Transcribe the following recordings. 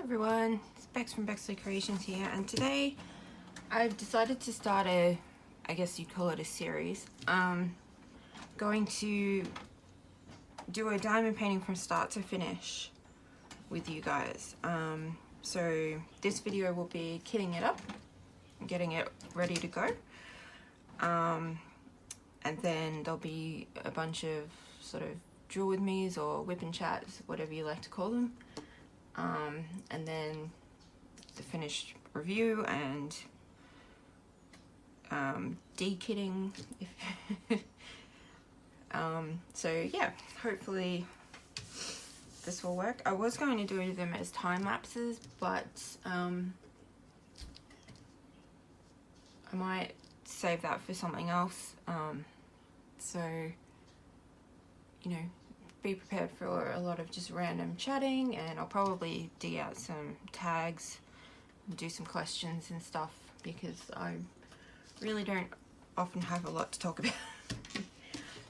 Everyone, it's Bex from Bexley Creations here, and today I've decided to start I guess you'd call it a series. Going to do a diamond painting from start to finish with you guys. So this video will be kitting it up, getting it ready to go. And then there'll be a bunch of sort of drill with me's or whip and chats, whatever you like to call them. And then the finished review and de-kitting. So yeah, hopefully this will work. I was going to do them as time lapses, but I might save that for something else. So, you know, be prepared for a lot of just random chatting, and I'll probably dig out some tags and do some questions and stuff, because I really don't often have a lot to talk about.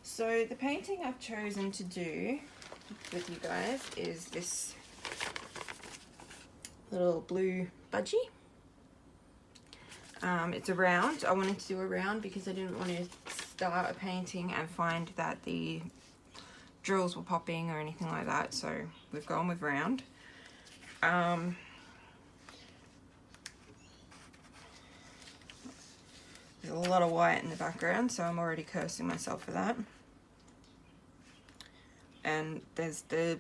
So the painting I've chosen to do with you guys is this little blue budgie. It's a round. I wanted to do a round because I didn't want to start a painting and find that the drills were popping or anything like that, so we've gone with round. There's a lot of white in the background, so I'm already cursing myself for that. And there's the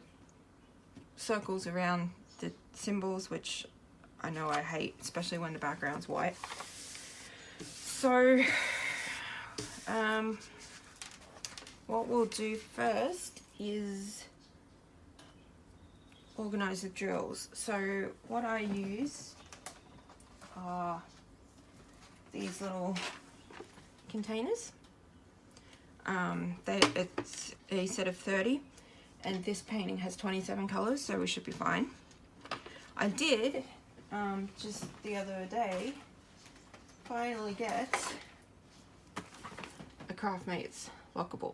circles around the symbols, which I know I hate, especially when the background's white. So what we'll do first is organize the drills. So what I use are these little containers. It's a set of 30, and this painting has 27 colors, so we should be fine. I did just the other day finally get a Craftmates Lockables.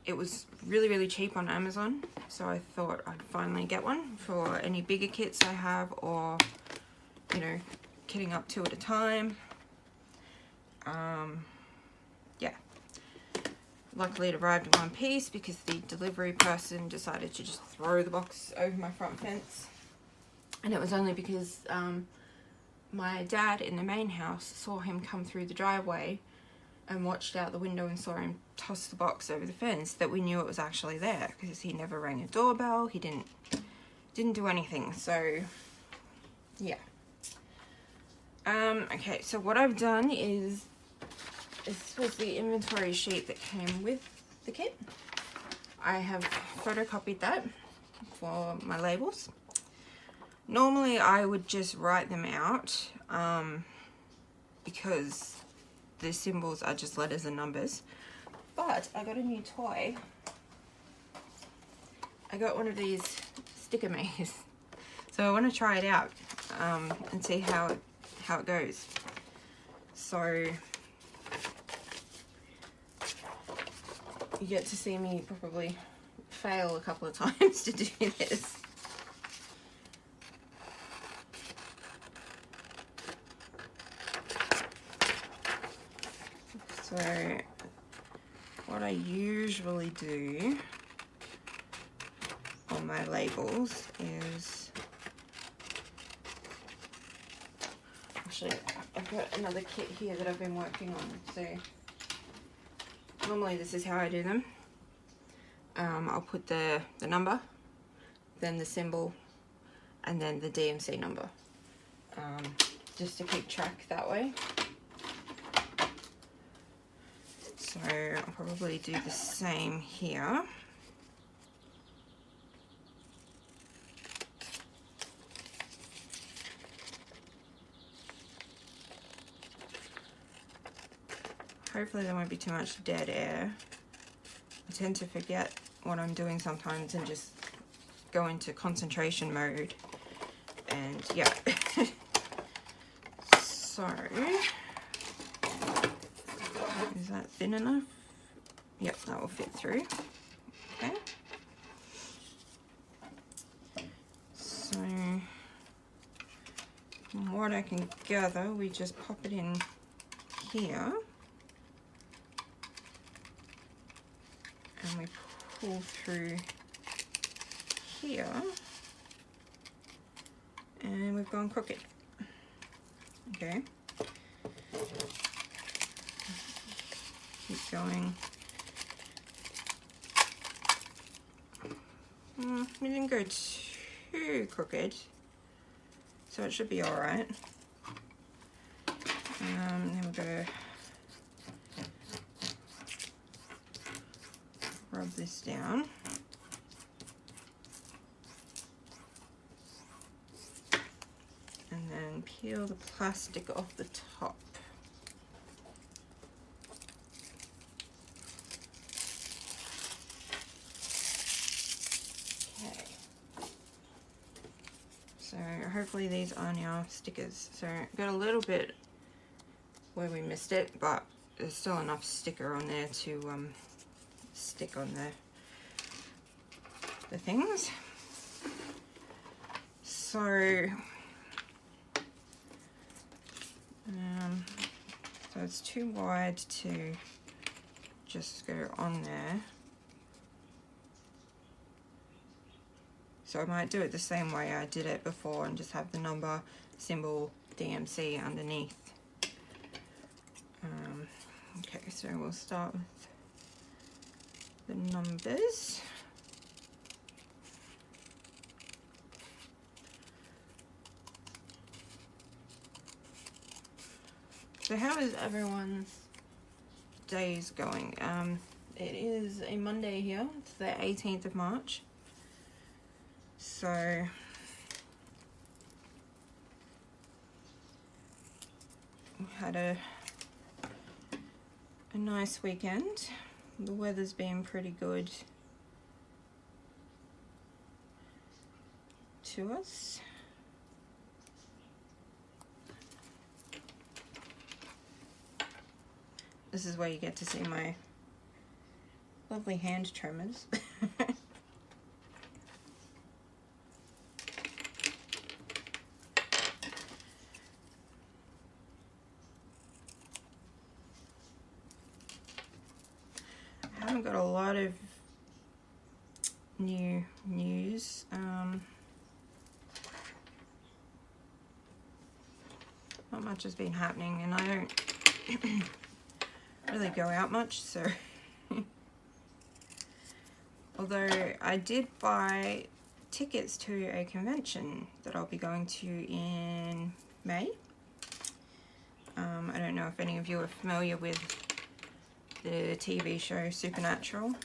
It was really cheap on Amazon, so I thought I'd finally get one for any bigger kits I have, or, you know, kitting up 2 at a time. Yeah, luckily it arrived in one piece because the delivery person decided to just throw the box over my front fence, and it was only because my dad in the main house saw him come through the driveway and watched out the window and saw him toss the box over the fence that we knew it was actually there, because he never rang a doorbell, he didn't do anything. So yeah. Okay, so what I've done is, this was the inventory sheet that came with the kit. I have photocopied that for my labels. Normally I would just write them out, because the symbols are just letters and numbers. But I got a new toy. I got one of these sticker makers. So I want to try it out and see how it goes. So you get to see me probably fail a couple of times to do this. So what I usually do on my labels is, actually I've got another kit here that I've been working on. So normally this is how I do them. I'll put the number, then the symbol, and then the DMC number, just to keep track that way. So I'll probably do the same here. Hopefully there won't be too much dead air. I tend to forget what I'm doing sometimes and just go into concentration mode. And yeah. So is that thin enough? Yep, that will fit through. Okay. From what I can gather, we just pop it in here and we pull through here, and we've gone crooked. Okay, keep going. We didn't go too crooked, so it should be all right. Then we're gonna rub this down. And then peel the plastic off the top. Okay. So hopefully these are now stickers. So got a little bit where we missed it, but there's still enough sticker on there to stick on the things. So so it's too wide to just go on there. So I might do it the same way I did it before and just have the number, symbol, DMC underneath. Okay, so we'll start with the numbers. So how is everyone's days going? It is a Monday here. It's the 18th of March. So we had a nice weekend. The weather's been pretty good to us. This is where you get to see my lovely hand trimmers. I haven't got a lot of new news. Not much has been happening, and I don't really go out much, so although I did buy tickets to a convention that I'll be going to in May. I don't know if any of you are familiar with the TV show Supernatural,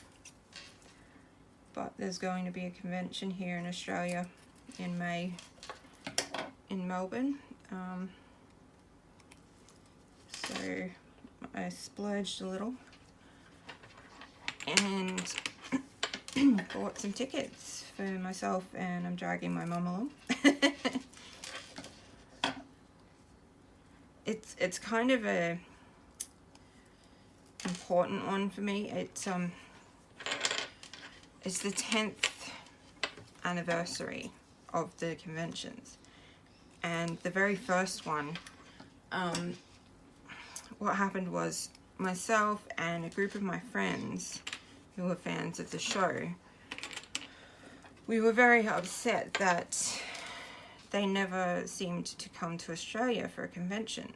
but there's going to be a convention here in Australia in May in Melbourne. So I splurged a little and bought some tickets for myself, and I'm dragging my mum along. It's kind of a important one for me. It's the 10th anniversary of the conventions, and the very first one, what happened was myself and a group of my friends who were fans of the show, we were very upset that they never seemed to come to Australia for a convention.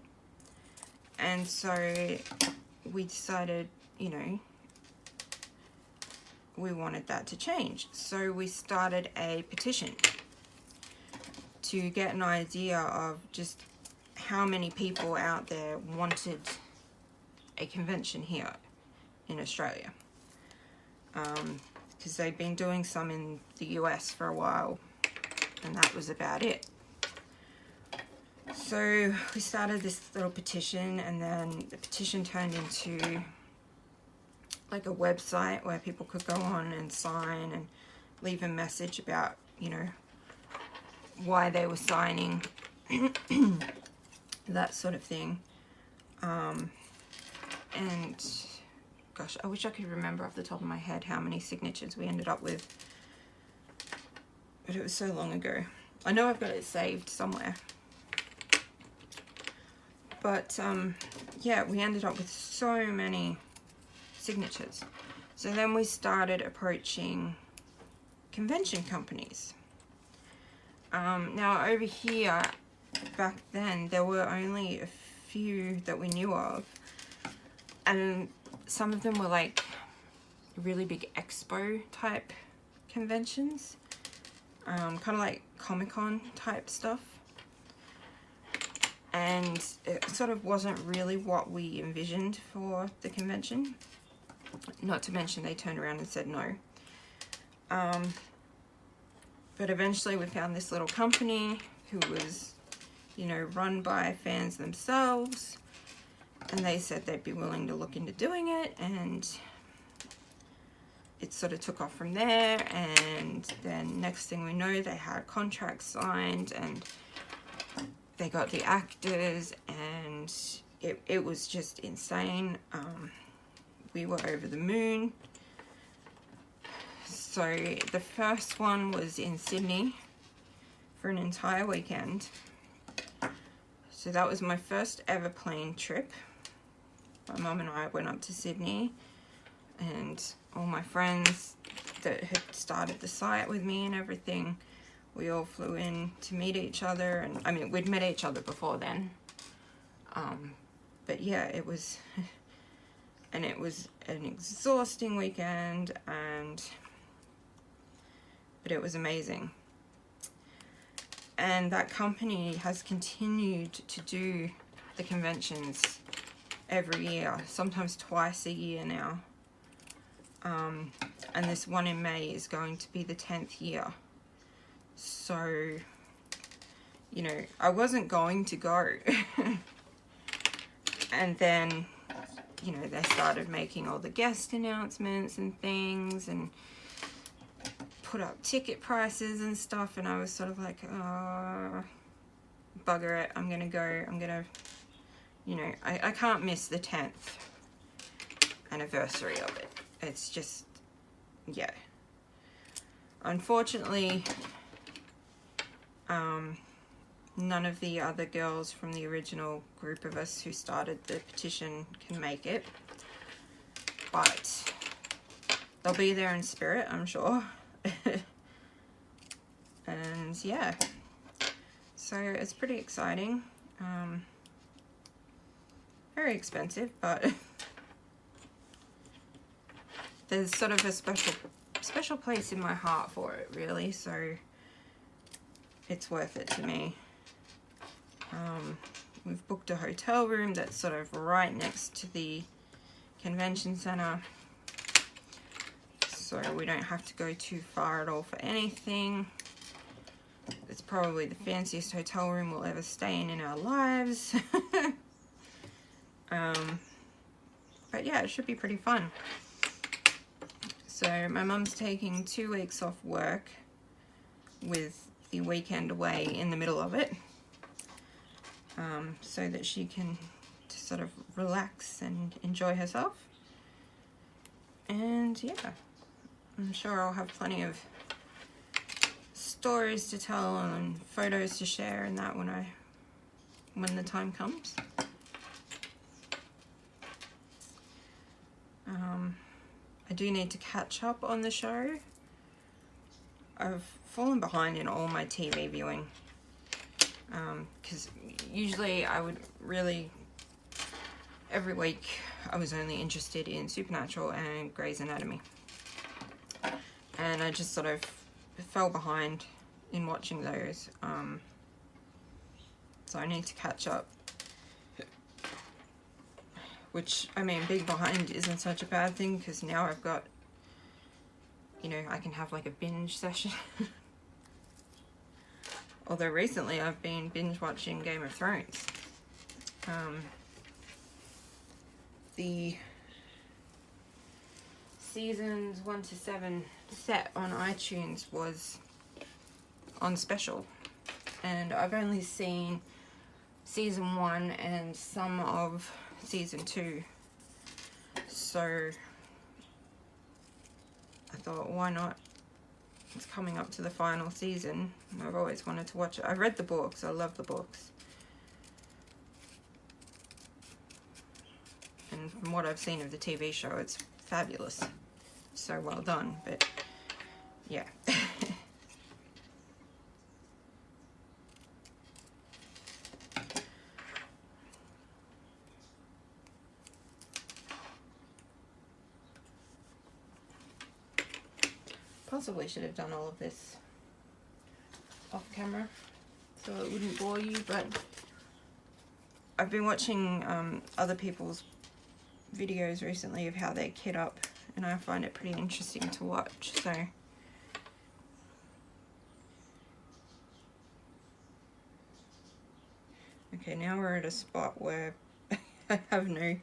And so we decided, you know, we wanted that to change. So we started a petition to get an idea of just how many people out there wanted a convention here in Australia. Because they'd been doing some in the US for a while, and that was about it. So we started this little petition, and then the petition turned into like a website where people could go on and sign and leave a message about, you know, why they were signing, that sort of thing. And gosh, I wish I could remember off the top of my head how many signatures we ended up with, but it was so long ago. I know I've got it saved somewhere. But yeah, we ended up with so many signatures. So then we started approaching convention companies. Now over here, back then, there were only a few that we knew of, and some of them were like really big expo type conventions, kind of like Comic-Con type stuff, and it sort of wasn't really what we envisioned for the convention. Not to mention they turned around and said no. But eventually we found this little company who was, you know, run by fans themselves, and they said they'd be willing to look into doing it, and it sort of took off from there. And then next thing we know, they had contracts signed and they got the actors, and it was just insane. We were over the moon. So the first one was in Sydney for an entire weekend. So that was my first ever plane trip. My mum and I went up to Sydney, and all my friends that had started the site with me and everything, we all flew in to meet each other. And I mean, we'd met each other before then. But yeah, it was, and it was an exhausting weekend, but it was amazing. And that company has continued to do the conventions every year, sometimes twice a year now. And this one in May is going to be the 10th year. So, you know, I wasn't going to go. And then, you know, they started making all the guest announcements and things, and put up ticket prices and stuff, and I was sort of like, oh, bugger it, I'm gonna go, you know, I can't miss the 10th anniversary of it. It's just, yeah. Unfortunately, none of the other girls from the original group of us who started the petition can make it, but they'll be there in spirit, I'm sure. And yeah, so it's pretty exciting. Very expensive, but there's sort of a special place in my heart for it, really, so it's worth it to me. We've booked a hotel room that's sort of right next to the convention center, so we don't have to go too far at all for anything. It's probably the fanciest hotel room we'll ever stay in our lives. But yeah, it should be pretty fun. So my mum's taking 2 weeks off work with the weekend away in the middle of it, so that she can just sort of relax and enjoy herself. And yeah, I'm sure I'll have plenty of stories to tell and photos to share and that when the time comes. I do need to catch up on the show. I've fallen behind in all my TV viewing, because usually I would really, every week I was only interested in Supernatural and Grey's Anatomy, and I just sort of fell behind in watching those, so I need to catch up. Which, I mean, being behind isn't such a bad thing, because now I've got, you know, I can have like a binge session. Although recently I've been binge watching Game of Thrones. The seasons 1 to 7 set on iTunes was on special, and I've only seen season 1 and some of season 2, so I thought, why not? It's coming up to the final season. I've always wanted to watch it. I read the books. I love the books. from what I've seen of the TV show, it's fabulous. So well done, but yeah. Possibly should have done all of this off camera so it wouldn't bore you, but I've been watching other people's videos recently of how they kit up, and I find it pretty interesting to watch. So okay, now we're at a spot where I have no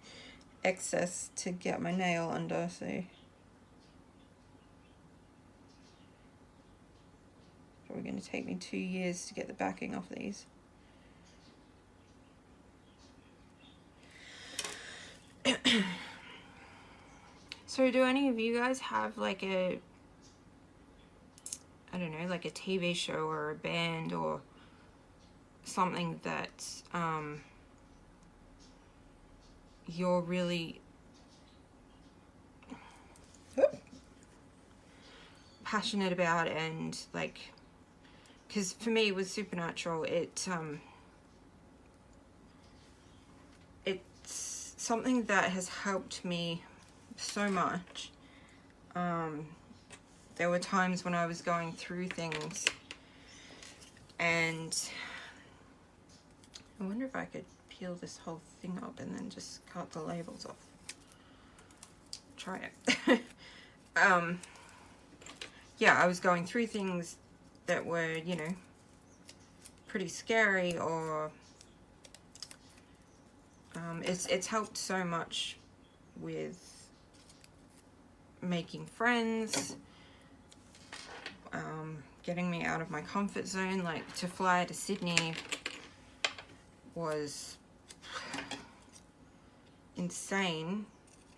excess to get my nail under, so probably going to take me 2 years to get the backing off these. So do any of you guys have like a, I don't know, like a TV show or a band or something that you're really passionate about, and like, because for me with Supernatural, it's something that has helped me so much. There were times when I was going through things, and I wonder if I could peel this whole thing up and then just cut the labels off. Try it. Yeah, I was going through things that were, you know, pretty scary, or it's helped so much with making friends, getting me out of my comfort zone. Like, to fly to Sydney was insane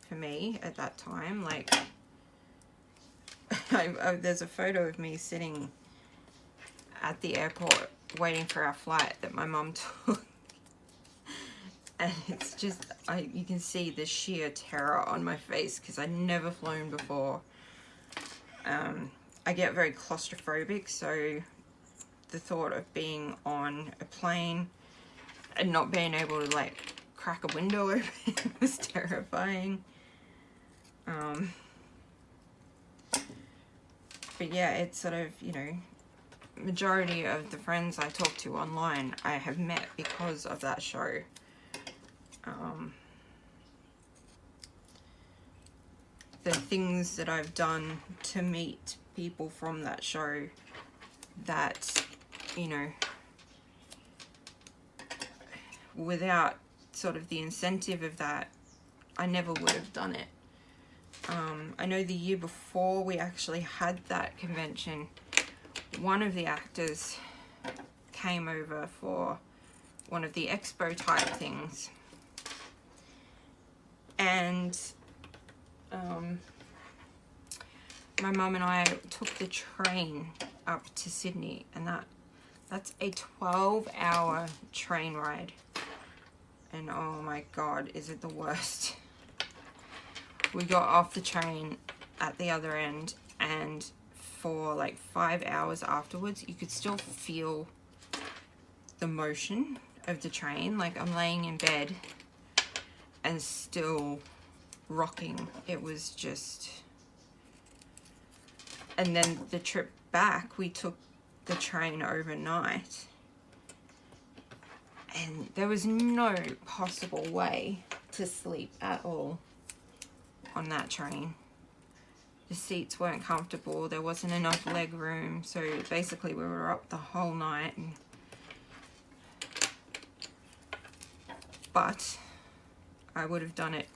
for me at that time. Like, there's a photo of me sitting at the airport waiting for our flight that my mum took, and it's just, you can see the sheer terror on my face because I'd never flown before. I get very claustrophobic, so the thought of being on a plane and not being able to like crack a window open was terrifying. But yeah, it's sort of, you know, majority of the friends I talk to online I have met because of that show. The things that I've done to meet people from that show, that, you know, without sort of the incentive of that, I never would have done it. I know the year before we actually had that convention, one of the actors came over for one of the expo type things, and my mum and I took the train up to Sydney, and that's a 12-hour train ride, and oh my god, is it the worst. We got off the train at the other end, and for like 5 hours afterwards, you could still feel the motion of the train. Like, I'm laying in bed and still rocking. It was just... And then the trip back, we took the train overnight, and there was no possible way to sleep at all on that train. The seats weren't comfortable, there wasn't enough leg room, so basically we were up the whole night. But I would have done it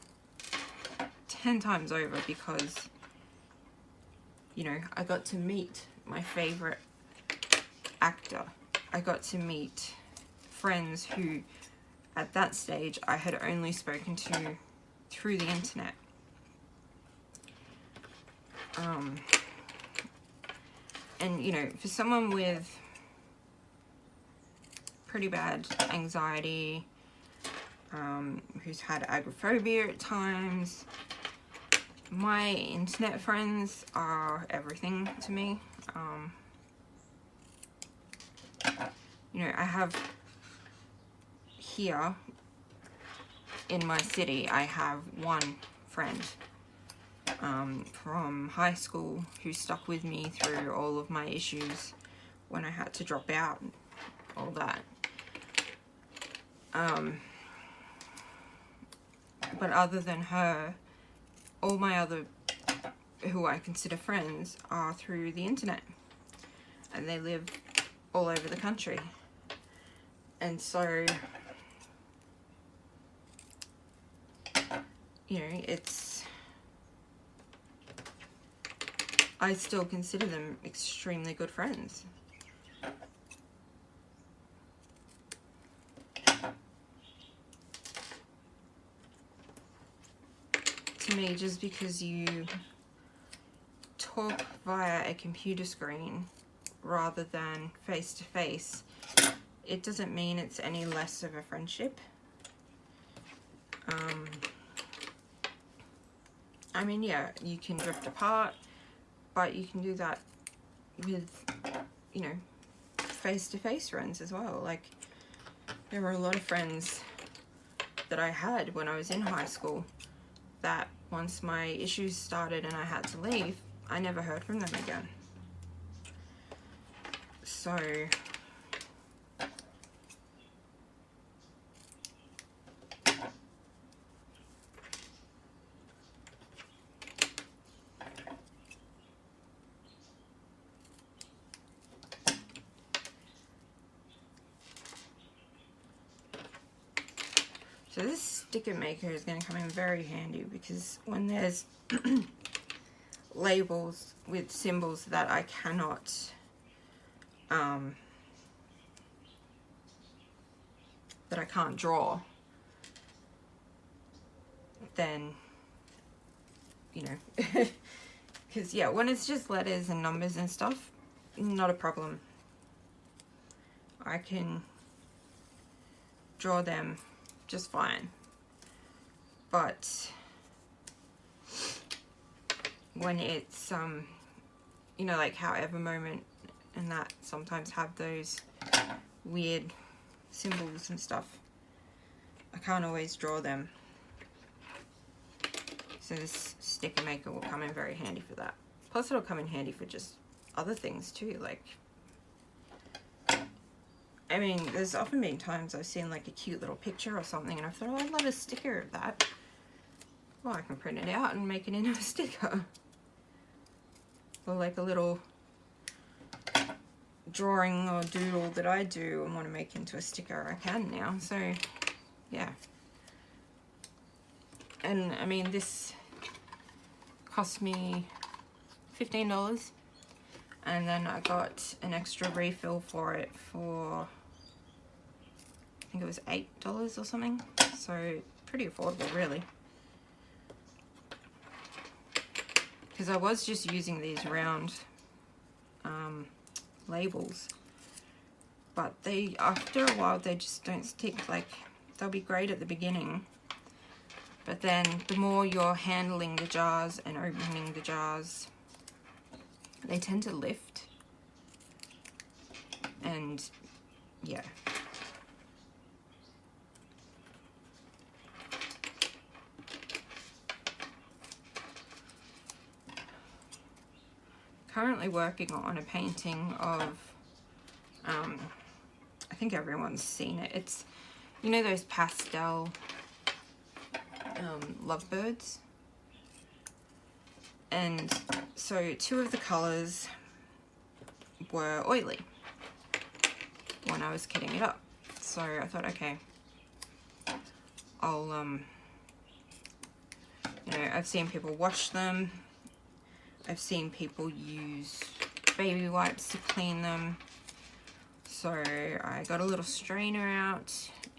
10 times over, because, you know, I got to meet my favorite actor. I got to meet friends who at that stage I had only spoken to through the internet. And, you know, for someone with pretty bad anxiety, who's had agoraphobia at times. My internet friends are everything to me. You know, I have here in my city, I have one friend from high school who stuck with me through all of my issues when I had to drop out and all that. But other than her, all my other, who I consider friends, are through the internet, and they live all over the country. And so, you know, I still consider them extremely good friends. To me, just because you talk via a computer screen rather than face to face, it doesn't mean it's any less of a friendship. I mean, yeah, you can drift apart, but you can do that with, you know, face-to-face friends as well. Like, there were a lot of friends that I had when I was in high school that once my issues started and I had to leave, I never heard from them again. So, this sticker maker is going to come in very handy, because when there's labels with symbols that I cannot that I can't draw, then, you know, because yeah, when it's just letters and numbers and stuff, not a problem. I can draw them just fine. But when it's you know, like how Evermoment and that sometimes have those weird symbols and stuff, I can't always draw them. So this sticker maker will come in very handy for that. Plus it'll come in handy for just other things too, like, I mean, there's often been times I've seen like a cute little picture or something and I thought, oh, I'd love a sticker of that. Well, I can print it out and make it into a sticker. Or like a little drawing or doodle that I do and want to make into a sticker, I can now. So, yeah. And I mean, this cost me $15. And then I got an extra refill for it for, I think it was $8 or something. So pretty affordable, really. Because I was just using these round labels, but they, after a while, they just don't stick. Like, they'll be great at the beginning, but then the more you're handling the jars and opening the jars, they tend to lift. And yeah. Currently working on a painting of, I think everyone's seen it. It's, you know, those pastel lovebirds? And so two of the colors were oily when I was kitting it up. So I thought, okay, I'll, you know, I've seen people wash them. I've seen people use baby wipes to clean them. So I got a little strainer out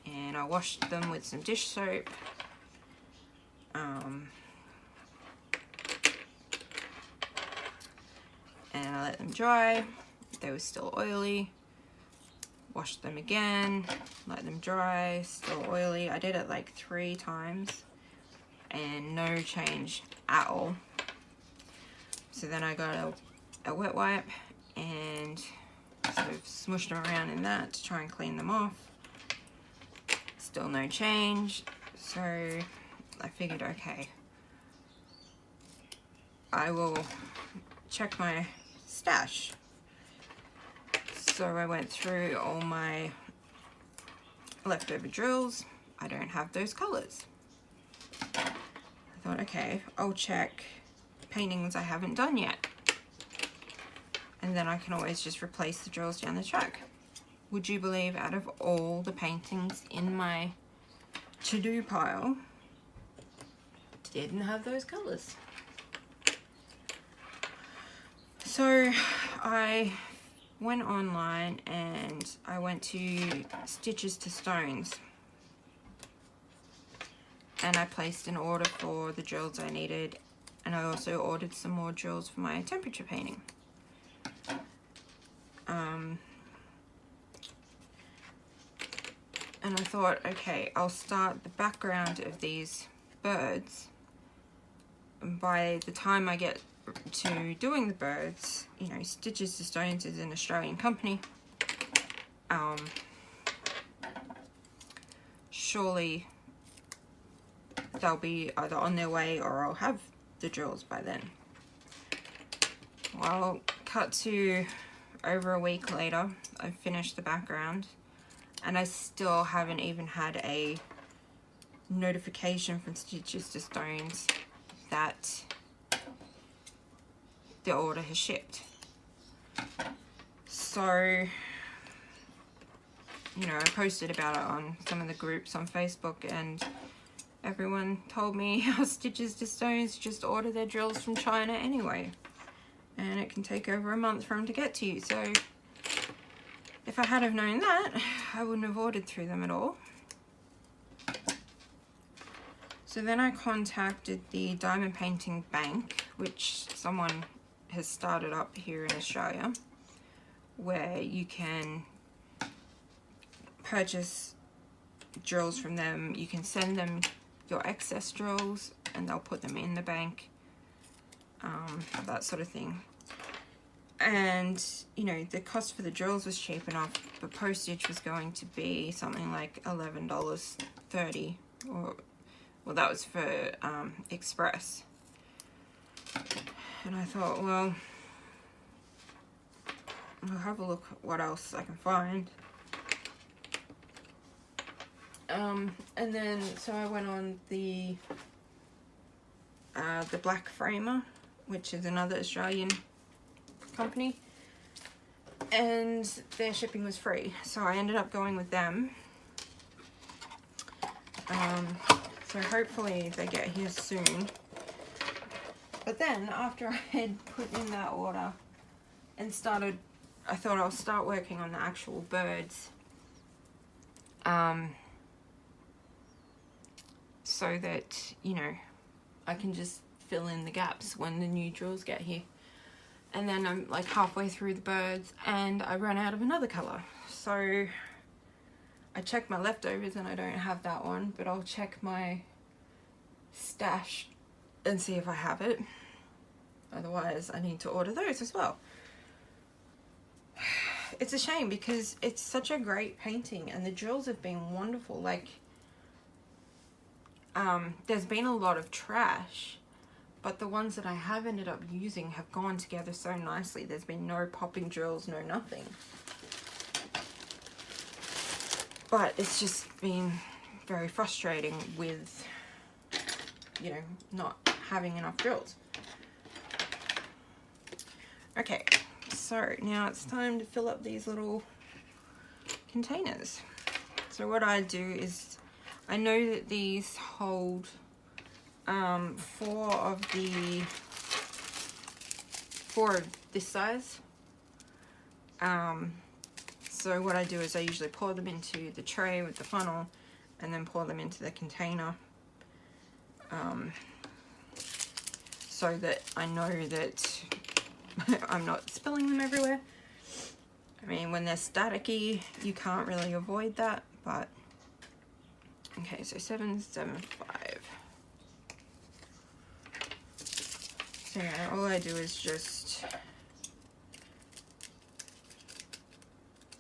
and I washed them with some dish soap. And I let them dry. They were still oily. wash them again, let them dry, still oily. I did it like 3 times and no change at all. So then I got a wet wipe and sort of smushed them around in that to try and clean them off. Still no change. So I figured, okay, I will check my stash. So I went through all my leftover drills. I don't have those colors. I thought, okay, I'll check paintings I haven't done yet. And then I can always just replace the drills down the track. Would you believe, out of all the paintings in my to-do pile, didn't have those colors. So I went online and I went to Stitches to Stones and I placed an order for the drills I needed, and I also ordered some more drills for my temperature painting. And I thought, okay, I'll start the background of these birds. And by the time I get to doing the birds, you know, Stitches to Stones is an Australian company. Surely they'll be either on their way or I'll have the drills by then. Well, cut to over a week later, I've finished the background and I still haven't even had a notification from Stitches to Stones that the order has shipped. So, you know, I posted about it on some of the groups on Facebook and everyone told me how Stitches to Stones just order their drills from China anyway. And it can take over a month for them to get to you. So if I had have known that, I wouldn't have ordered through them at all. So then I contacted the Diamond Painting Bank, which someone has started up here in Australia, where you can purchase drills from them. You can send them your excess drills and they'll put them in the bank, that sort of thing. And you know, the cost for the drills was cheap enough, but postage was going to be something like $11.30, or well, that was for express. And I thought, well, I'll have a look at what else I can find. And then so I went on the Black Framer, which is another Australian company, and their shipping was free, so I ended up going with them. So hopefully they get here soon. But then after I had put in that order and started, I thought I'll start working on the actual birds, so that, you know, I can just fill in the gaps when the new drills get here. And then I'm like halfway through the birds and I run out of another colour. So I checked my leftovers and I don't have that one, but I'll check my stash and see if I have it. Otherwise I need to order those as well. It's a shame because it's such a great painting and the drills have been wonderful. Like, there's been a lot of trash, but the ones that I have ended up using have gone together so nicely. There's been no popping drills, no nothing. But it's just been very frustrating with, you know, not having enough drills. Okay, so now it's time to fill up these little containers. So what I do is, I know that these hold 4 of this size. So what I do is I usually pour them into the tray with the funnel and then pour them into the container, so that I know that I'm not spilling them everywhere. I mean, when they're staticky, you can't really avoid that, but okay, so 775. So yeah, all I do is just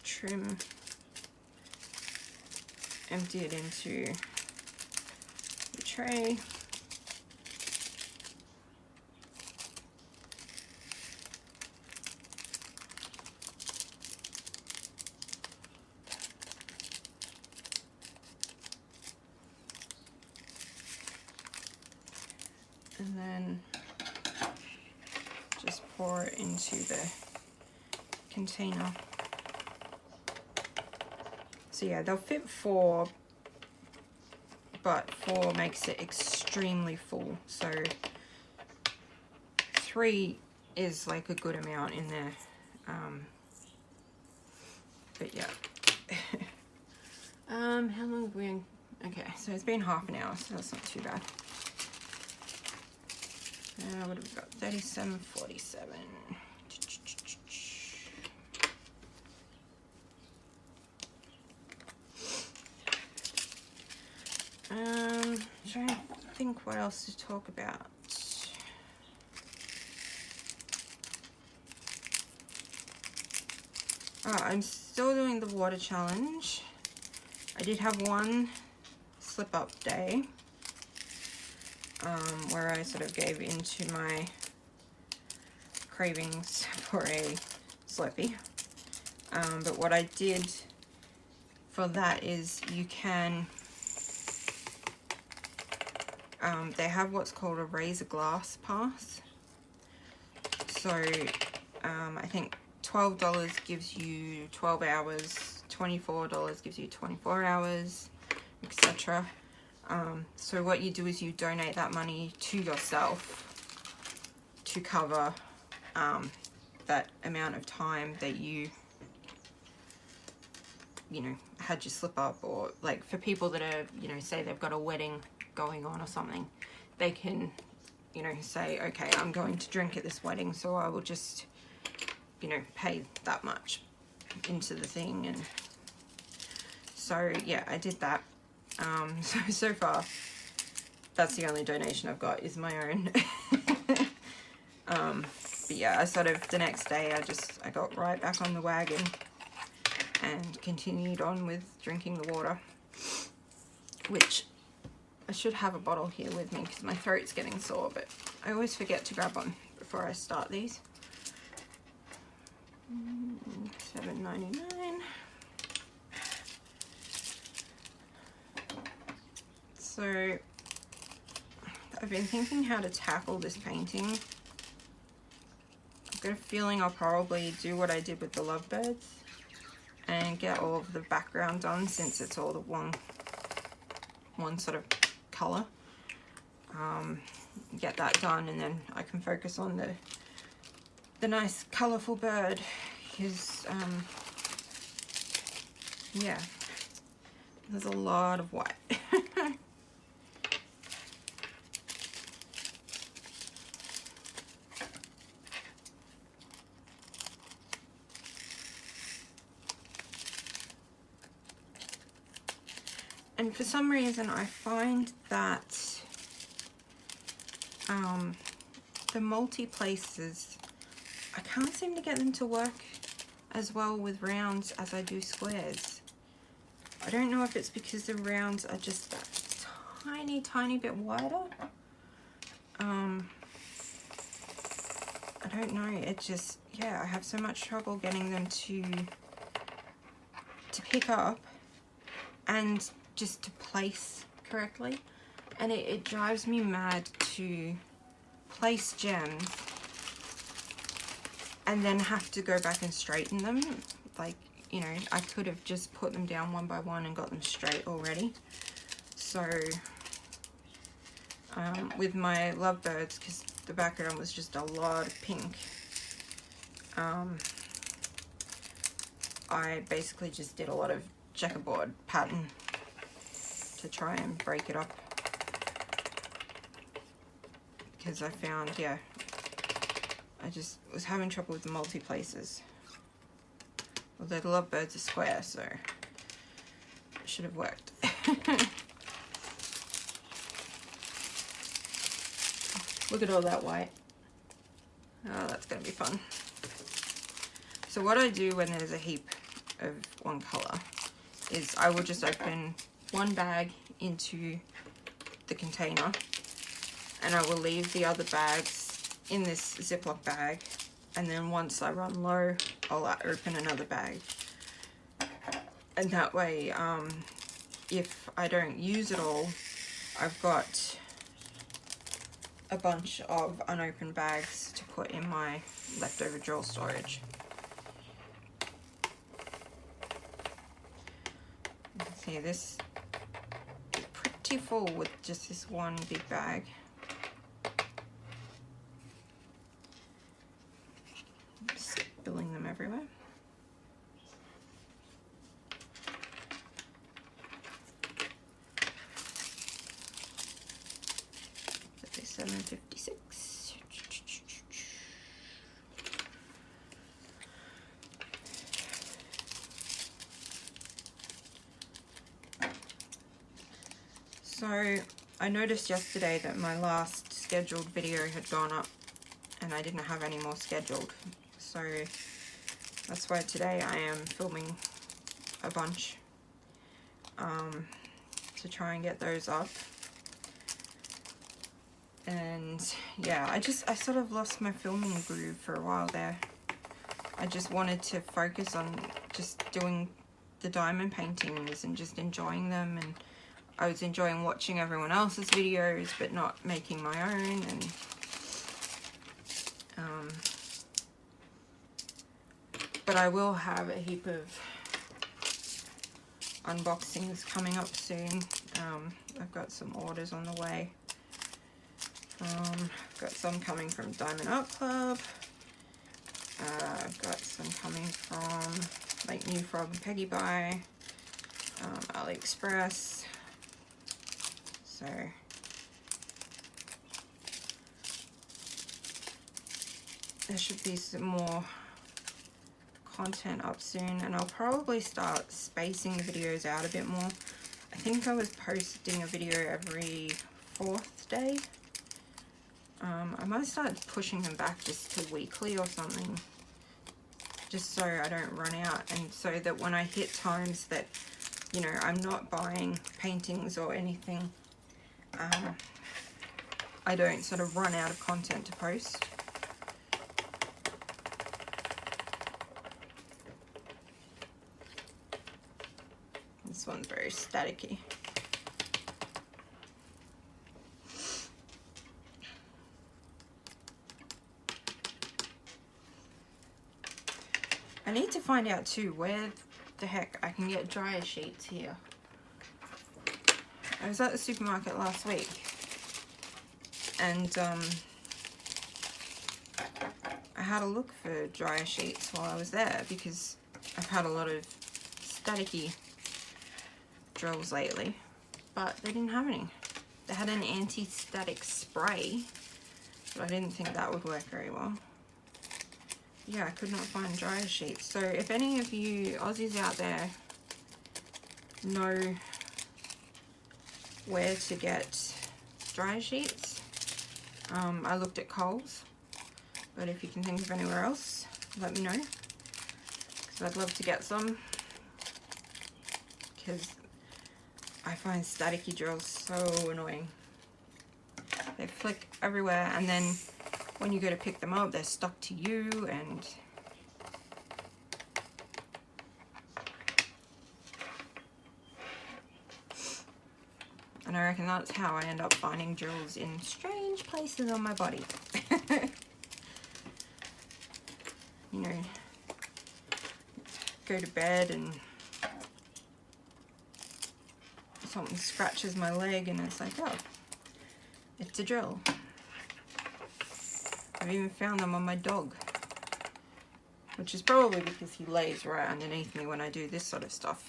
trim, empty it into the tray. And then just pour it into the container. So yeah, they'll fit 4, but 4 makes it extremely full. So 3 is like a good amount in there. But yeah. How long have we been? Okay, so it's been half an hour, so that's not too bad. What have we got? 37.47. Trying to think what else to talk about. I'm still doing the water challenge. I did have one slip up day where I sort of gave into my cravings for a Slurpee. But what I did for that is you can, they have what's called a razor glass pass. So I think $12 gives you 12 hours, $24 gives you 24 hours, etc. So what you do is you donate that money to yourself to cover that amount of time that you know, had your slip up, or like for people that are, you know, say they've got a wedding going on or something, they can, you know, say, okay, I'm going to drink at this wedding, so I will just, you know, pay that much into the thing. And so yeah, I did that. So far that's the only donation I've got, is my own. But yeah, I sort of, the next day I got right back on the wagon and continued on with drinking the water, which I should have a bottle here with me because my throat's getting sore, but I always forget to grab one before I start these. $7.99. So I've been thinking how to tackle this painting. I've got a feeling I'll probably do what I did with the lovebirds and get all of the background done, since it's all the one sort of color. Get that done, and then I can focus on the nice colorful bird, because yeah, there's a lot of white. And for some reason I find that the multi-places, I can't seem to get them to work as well with rounds as I do squares. I don't know if it's because the rounds are just that tiny bit wider. I don't know, it just, yeah, I have so much trouble getting them to pick up and just to place correctly. And it drives me mad to place gems and then have to go back and straighten them. Like, you know, I could have just put them down one by one and got them straight already. So with my lovebirds, because the background was just a lot of pink, I basically just did a lot of checkerboard pattern to try and break it up, because I found, yeah, I just was having trouble with the multi-places. Although the lovebirds are square, so it should have worked. Look at all that white. Oh, that's going to be fun. So what I do when there's a heap of one colour is I will just open one bag into the container, and I will leave the other bags in this Ziploc bag, and then once I run low, I'll open another bag. And that way, if I don't use it all, I've got a bunch of unopened bags to put in my leftover drill storage. See, this is pretty full with just this one big bag. Spilling them everywhere. $7.56. So I noticed yesterday that my last scheduled video had gone up and I didn't have any more scheduled. So that's why today I am filming a bunch to try and get those up. And yeah, I sort of lost my filming groove for a while there. I just wanted to focus on just doing the diamond paintings and just enjoying them, and I was enjoying watching everyone else's videos but not making my own. And but I will have a heap of unboxings coming up soon. I've got some orders on the way. I've got some coming from Diamond Art Club. I've got some coming from like New Frog and Peggy Buy, AliExpress. So there should be some more content up soon, and I'll probably start spacing the videos out a bit more. I think I was posting a video every 4th day. I might start pushing them back just to weekly or something, just so I don't run out, and so that when I hit times that, you know, I'm not buying paintings or anything, I don't sort of run out of content to post. This one's very staticky. I need to find out too where the heck I can get dryer sheets here. I was at the supermarket last week, and I had a look for dryer sheets while I was there because I've had a lot of staticky drills lately, but they didn't have any. They had an anti-static spray, but I didn't think that would work very well. Yeah, I could not find dryer sheets. So if any of you Aussies out there know where to get dryer sheets, I looked at Coles, but if you can think of anywhere else, let me know, because I'd love to get some, because I find staticky drills so annoying. They flick everywhere, and then when you go to pick them up, they're stuck to you, and I reckon that's how I end up finding drills in strange places on my body. You know, go to bed and something scratches my leg and it's like, oh, it's a drill. I've even found them on my dog, which is probably because he lays right underneath me when I do this sort of stuff,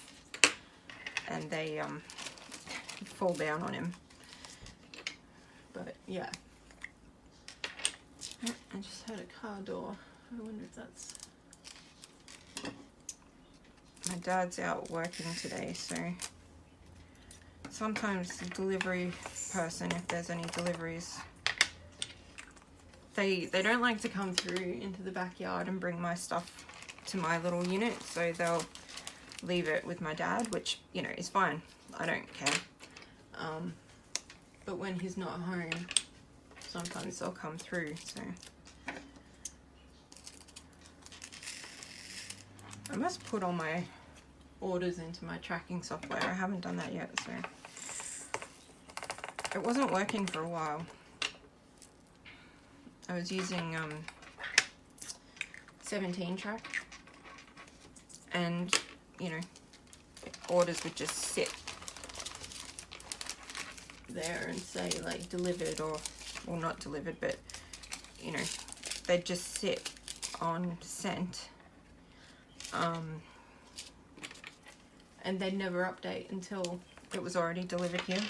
and they fall down on him. But yeah, I just heard a car door. I wonder if that's my dad's out working today, so sometimes the delivery person, if there's any deliveries, they don't like to come through into the backyard and bring my stuff to my little unit, so they'll leave it with my dad, which, you know, is fine. I don't care. But when he's not home, sometimes they'll come through, so. I must put all my orders into my tracking software. I haven't done that yet, so. It wasn't working for a while. I was using 17 track, and you know, orders would just sit there and say like delivered or not delivered, but you know, they'd just sit on sent, and they'd never update until it was already delivered here.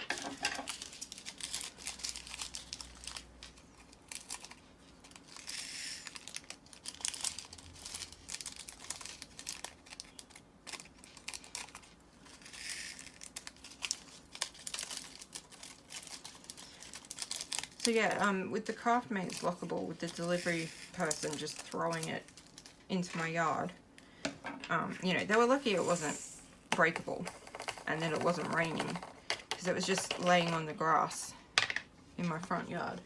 So yeah, with the Craftmates lockable, with the delivery person just throwing it into my yard, you know, they were lucky it wasn't breakable and that it wasn't raining, because it was just laying on the grass in my front yard.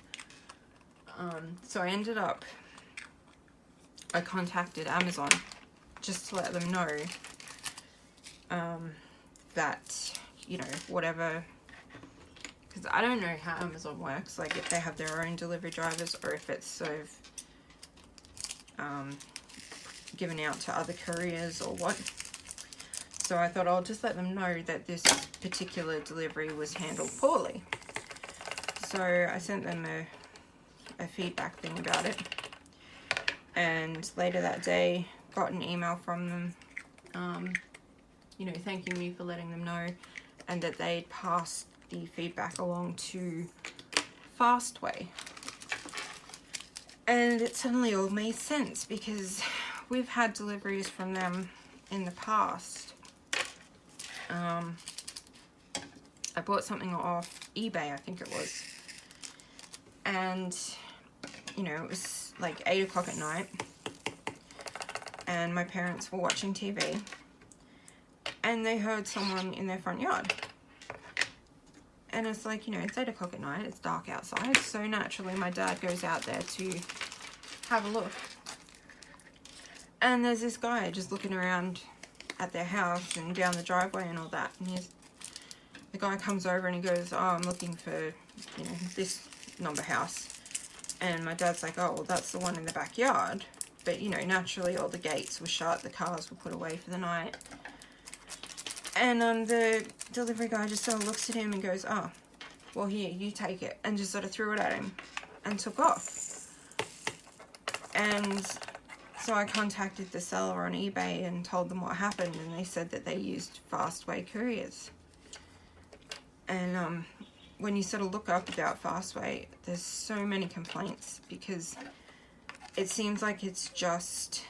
So I contacted Amazon just to let them know that, you know, whatever, because I don't know how Amazon works, like if they have their own delivery drivers or if it's sort of given out to other couriers or what. So I thought I'll just let them know that this particular delivery was handled poorly. So I sent them a feedback thing about it, and later that day got an email from them, you know, thanking me for letting them know, and that they'd passed the feedback along to Fastway. And it suddenly all made sense, because we've had deliveries from them in the past. I bought something off eBay, I think it was, and you know, it was like 8 o'clock at night, and my parents were watching TV, and they heard someone in their front yard. And it's like, you know, it's 8 o'clock at night, it's dark outside, so naturally my dad goes out there to have a look. And there's this guy just looking around at their house and down the driveway and all that. And the guy comes over and he goes, oh, I'm looking for, you know, this number house. And my dad's like, oh, well, that's the one in the backyard. But, you know, naturally all the gates were shut, the cars were put away for the night. And the delivery guy just sort of looks at him and goes, oh, well, here, you take it. And just sort of threw it at him and took off. And so I contacted the seller on eBay and told them what happened, and they said that they used Fastway couriers. And when you sort of look up about Fastway, there's so many complaints, because it seems like it's just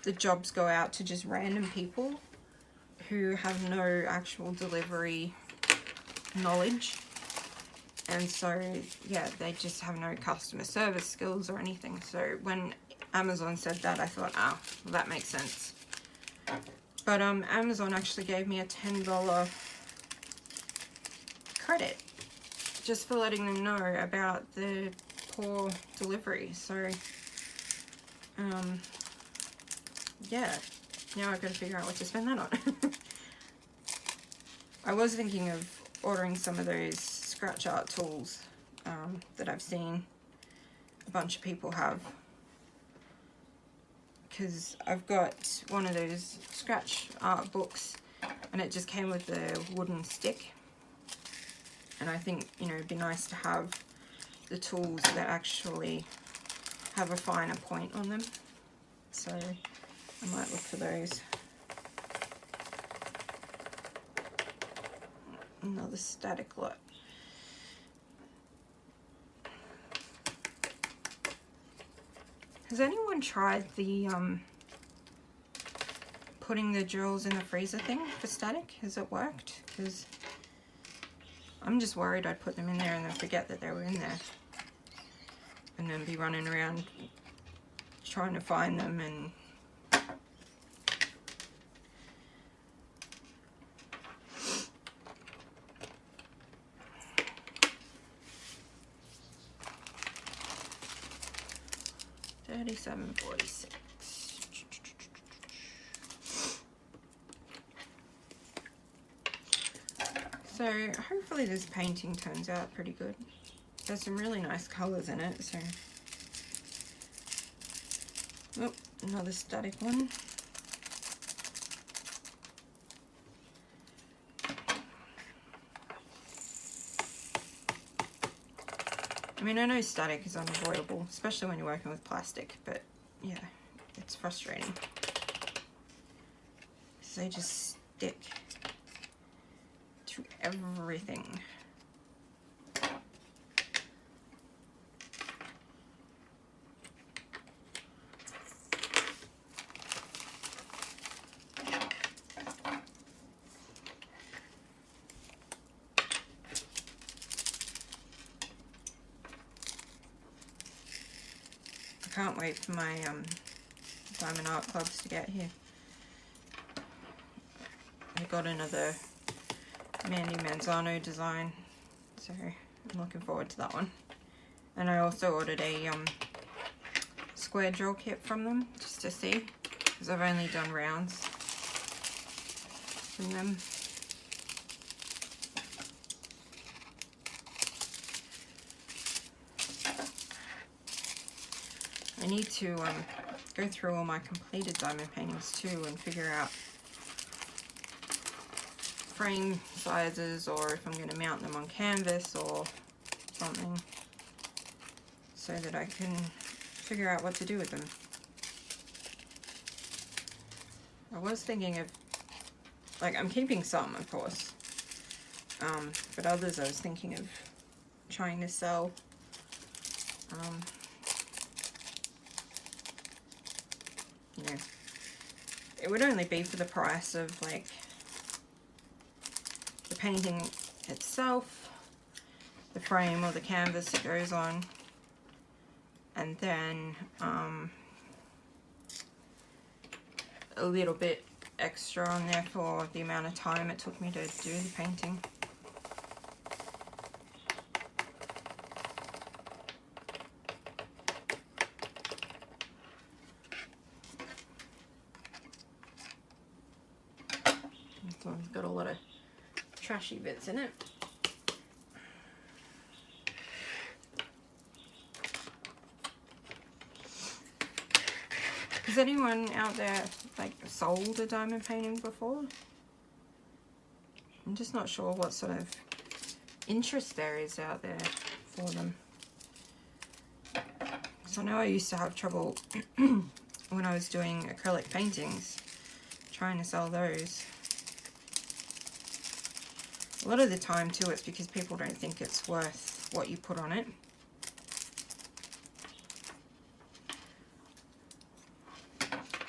the jobs go out to just random people who have no actual delivery knowledge. And so, yeah, they just have no customer service skills or anything. So when Amazon said that, I thought, oh, well, that makes sense. But Amazon actually gave me a $10 credit just for letting them know about the poor delivery. So, yeah, now I've got to figure out what to spend that on. I was thinking of ordering some of those scratch art tools that I've seen a bunch of people have, because I've got one of those scratch art books and it just came with a wooden stick, and I think, you know, it'd be nice to have the tools that actually have a finer point on them, so I might look for those. Another static lot. Has anyone tried the putting the jewels in the freezer thing for static? Has it worked? Because I'm just worried I'd put them in there and then forget that they were in there, and then be running around trying to find them and $37.46. So hopefully this painting turns out pretty good. There's some really nice colours in it, so. Oh, another static one. I mean, I know static is unavoidable, especially when you're working with plastic, but yeah, it's frustrating. So they just stick to everything. I can't wait for my Diamond Art Clubs to get here. I got another Mandy Manzano design, so I'm looking forward to that one. And I also ordered a square drill kit from them, just to see, because I've only done rounds from them. I need to go through all my completed diamond paintings too and figure out frame sizes, or if I'm going to mount them on canvas or something, so that I can figure out what to do with them. I was thinking of, like, I'm keeping some, of course, but others I was thinking of trying to sell. You know, it would only be for the price of, like, the painting itself, the frame or the canvas it goes on, and then a little bit extra on there for the amount of time it took me to do the painting. This one's got a lot of trashy bits in it. Has anyone out there, like, sold a diamond painting before? I'm just not sure what sort of interest there is out there for them. So I know I used to have trouble when I was doing acrylic paintings, trying to sell those. A lot of the time too, it's because people don't think it's worth what you put on it.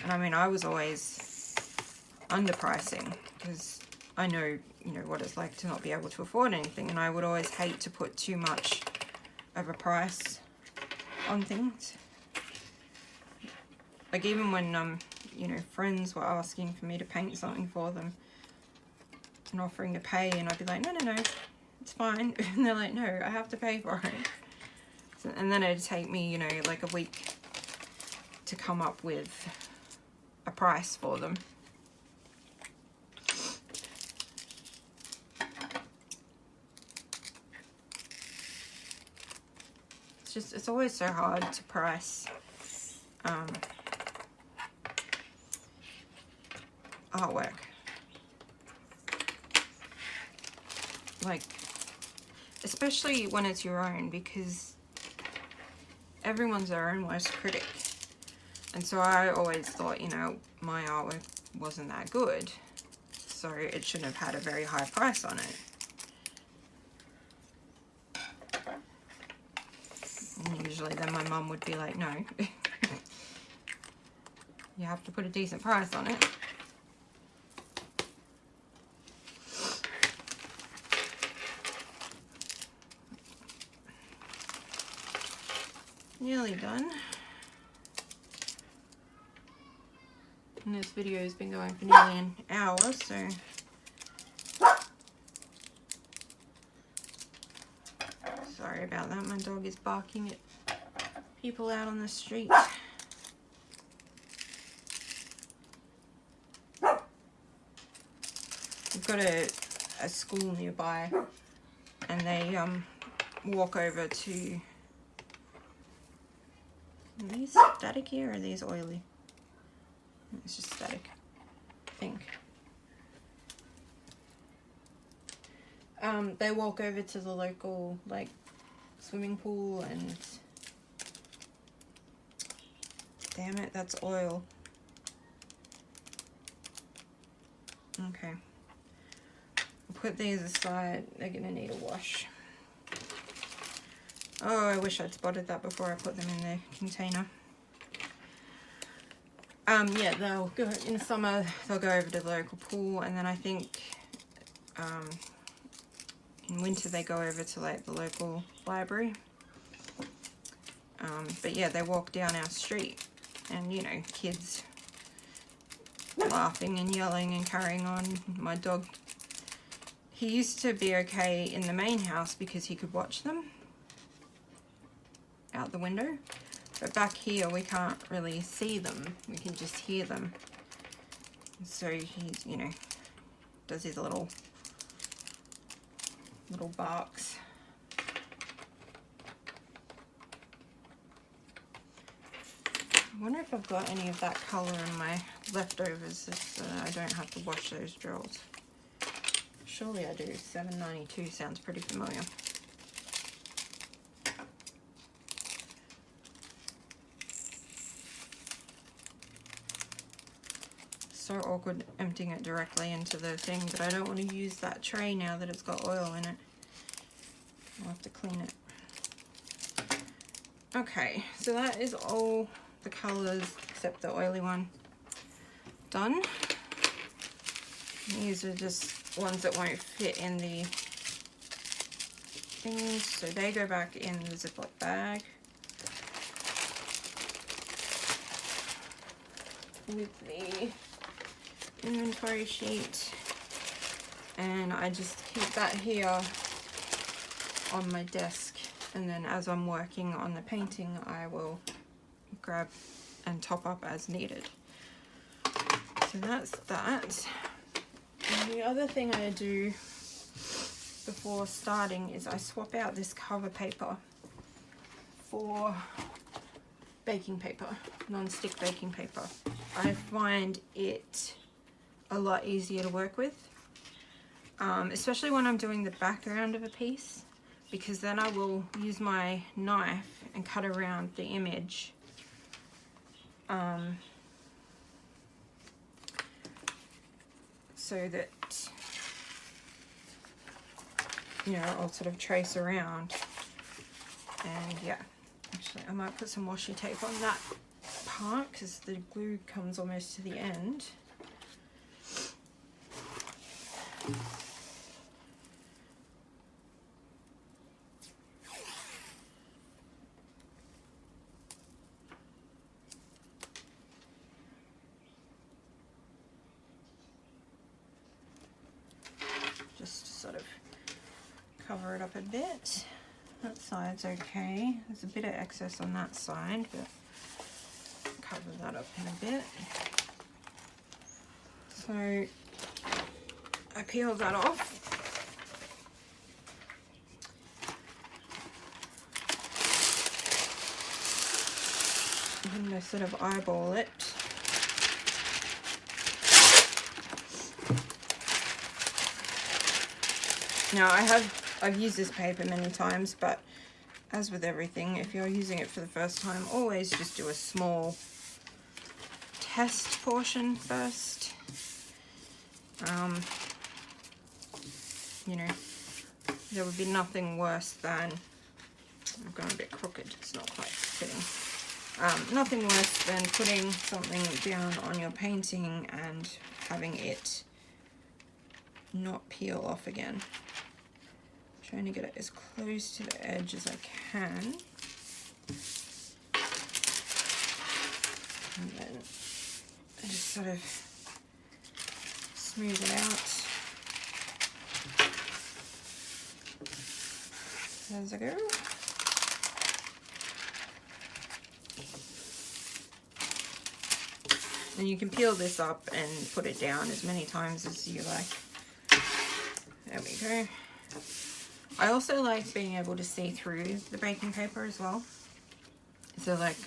And I mean, I was always underpricing, because I know, you know, what it's like to not be able to afford anything, and I would always hate to put too much of a price on things. Like, even when you know, friends were asking for me to paint something for them and offering to pay, and I'd be like, no, it's fine. And they're like, no, I have to pay for it. So, and then it'd take me, you know, like a week to come up with a price for them. It's always so hard to price artwork. Like, especially when it's your own, because everyone's their own worst critic. And so I always thought, you know, my artwork wasn't that good, so it shouldn't have had a very high price on it. And usually then my mum would be like, no, you have to put a decent price on it. Nearly done. And this video has been going for nearly an hour, so sorry about that. My dog is barking at people out on the street. We've got a school nearby, and they walk over to. Are these staticky or are these oily? It's just static, I think. They walk over to the local like swimming pool, and damn it, that's oil. Okay, I'll put these aside. They're gonna need a wash. Oh, I wish I'd spotted that before I put them in the container. Yeah, they'll go in summer. They'll go over to the local pool, and then I think in winter they go over to like the local library. But yeah, they walk down our street, and you know, kids laughing and yelling and carrying on. My dog, he used to be okay in the main house because he could watch them out the window, but back here we can't really see them, we can just hear them. So he's, you know, does his little barks. I wonder if I've got any of that colour in my leftovers, so I don't have to wash those drills. Surely I do. $7.92 sounds pretty familiar. So awkward emptying it directly into the thing, but I don't want to use that tray now that it's got oil in it. I'll have to clean it. Okay, so that is all the colours except the oily one done. These are just ones that won't fit in the things, so they go back in the Ziploc bag with the inventory sheet, and I just keep that here on my desk, and then as I'm working on the painting I will grab and top up as needed. So that's that. And the other thing I do before starting is I swap out this cover paper for baking paper, non-stick baking paper. I find it a lot easier to work with, especially when I'm doing the background of a piece, because then I will use my knife and cut around the image so that, you know, I'll sort of trace around. And yeah, actually I might put some washi tape on that part because the glue comes almost to the end. Just to sort of cover it up a bit. That side's okay. There's a bit of excess on that side, but cover that up in a bit. So I peel that off. And I sort of eyeball it. Now I've used this paper many times, but as with everything, if you're using it for the first time, always just do a small test portion first. You know, there would be nothing worse than, I've gone a bit crooked, it's not quite fitting. Nothing worse than putting something down on your painting and having it not peel off again. Trying to get it as close to the edge as I can. And then I just sort of smooth it out as I go. And you can peel this up and put it down as many times as you like. There we go. I also like being able to see through the baking paper as well. So like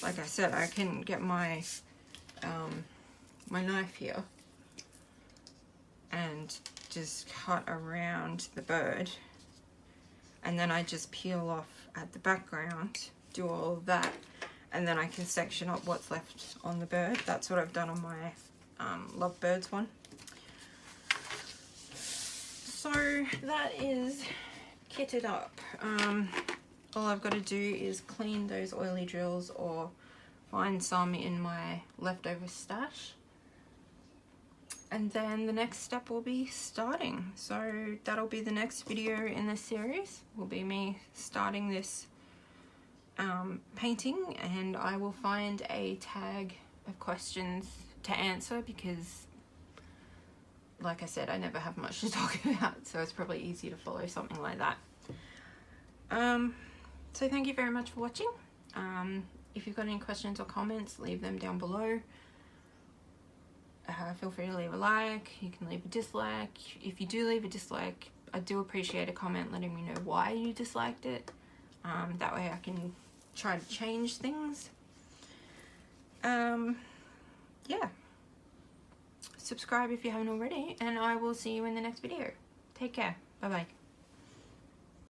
I said, I can get my my knife here and just cut around the bird, and then I just peel off at the background, do all of that, and then I can section up what's left on the bird. That's what I've done on my Lovebirds one. So that is kitted up. All I've got to do is clean those oily drills or find some in my leftover stash. And then the next step will be starting. So that'll be the next video in this series, will be me starting this painting, and I will find a tag of questions to answer because, like I said, I never have much to talk about, so it's probably easy to follow something like that. So thank you very much for watching. If you've got any questions or comments, leave them down below. Feel free to leave a like, you can leave a dislike. If you do leave a dislike, I do appreciate a comment letting me know why you disliked it. That way I can try to change things. Yeah. Subscribe if you haven't already, and I will see you in the next video. Take care. Bye bye.